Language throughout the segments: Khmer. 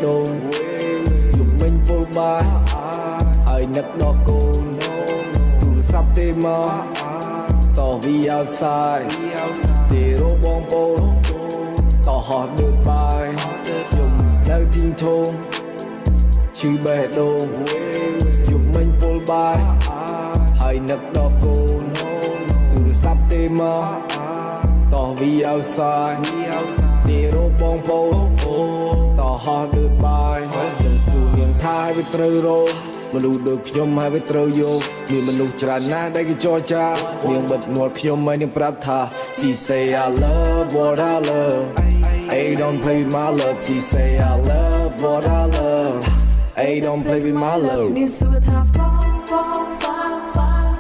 ដូងយំមិញពលបាយហើយនឹកដល់កូនទូរស័ព្ទទេមកតវីអោសាយទេរបងប្អូនតហោះដើរបាយខ្ញុំនៅទីធំឈឺបេះដូងយំមិញពលបាយហើយនឹកដល់កូនទូរស័ព្ទទេមកតវីអោសាយទេរបងប្អូនតហោះដើរបាយខ្ញុំសួរនាងថាឲ្យវាត្រូវរកមនុស្សដូចខ្ញុំហើយវាត្រូវយកមានមនុស្សច្រើនណាស់ដែលគេចរចានាងបិទមាត់ខ្ញុំហើយនាងប្រាប់ថា She say I love what I love Hey don't play with my love She say I love what I love Hey don't play with my love นี่สุดท้ายฟ้า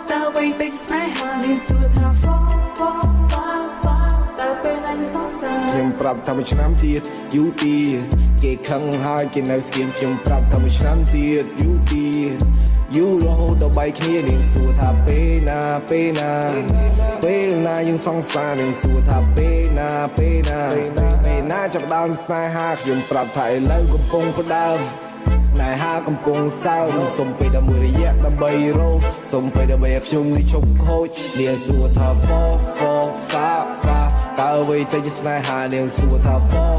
แต่ไว้ติดสายหานี่สุดท้ายฟ้าแต่เป็นอะไรสงสัยខ្ញុំប្រាប់ថាមួយឆ្នាំទៀតយូរទៀតគេខឹងហើយគេនៅស្គៀមខ្ញុំប្រាប់ថាមួយឆ្នាំទៀតយូរទៀតយូររហូតដល់បែកគ្នានាងសួរថាពេលណាពេលណាយើងសង្សារនាងសួរថាពេលណាចាប់ដើមស្នេហាខ្ញុំប្រាប់ថាឥឡូវកំពុងផ្ដើមស្នេហាកំពុងសើមសុំពេលតែមួយរយៈដើម្បីរកសុំពេលដើម្បីឲ្យខ្ញុំនេះឈប់ខូចនាងសួរថា for តើអ្វីទៅជាស្នេហានាងសួរថា for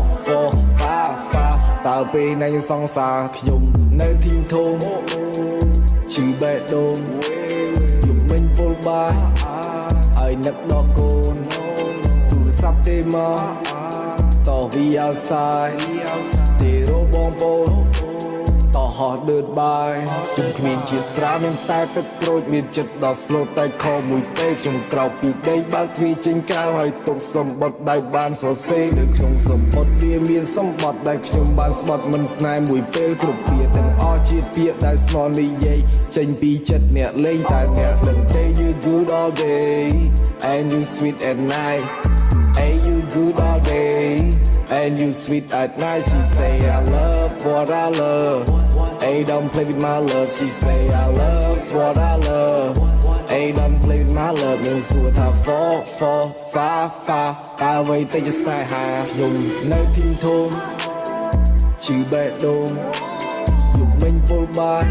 តើពេលណាយើងសង្សារខ្ញុំនៅទីធំឈឺបេះដូងយំមិញពលបាយហើយនឹកដល់កូនទូរស័ព្ទទេមកតវីអោសាយទេរបងប្អូនតហោះដើរបាយជុំគ្មានជាស្រាមានតែទឹកក្រូចមានចិត្តដល់ស្លូតតែខមួយពេកខ្ញុំក្រោកពីដីបើកទ្វារចេញក្រៅហើយទុកសម្បត្តិដែលបានសរសេរនៅក្នុងសម្បត្តិវាមានសម្បត្តិដែលខ្ញុំបានស្បត់មិនស្នេហ៍មួយពេលគ្រប់ពាក្យទាំងអស់ជាពាក្យដែលស្មោះនិយាយចេញពីចិត្តអ្នកលេងតែអ្នកដឹងទេ You good all day and you sweet at night Hey you good all day and you sweet at night She say I love what I love Hey don't play with my love She say I love what I love Hey don't play with my love នាងសួរថា for តើអ្វីទៅជាស្នេហាខ្ញុំនៅទីធំឈឺបេះដូងយំមិញពលបាយ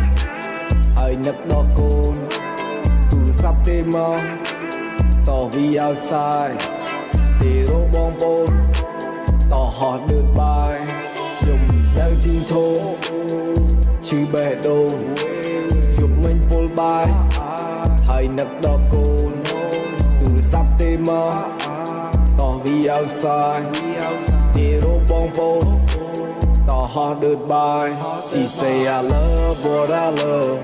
ហើយនឹកដល់កូនទូរស័ព្ទទេមកតវីអោសាយទេរបងប្អូនតហោះដើរបាយខ្ញុំនៅទីធំឈឺបេះដូងយំមិញពលបាយហើយនឹកដល់កូនទូរស័ព្ទទេមកតវីអោសាយទេរបងប្អូនតហោះដើរបាយ She say I love what I love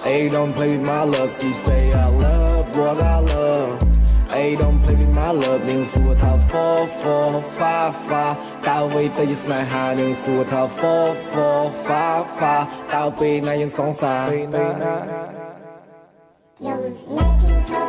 Hey don't play with my love She say I love what I love Hey don't play with my love នាងសួរថា for តើអ្វីទៅជាស្នេហានាងសួរថា for តើពេលណាយើងសង្សារពេលណាខ្ញុំនៅទី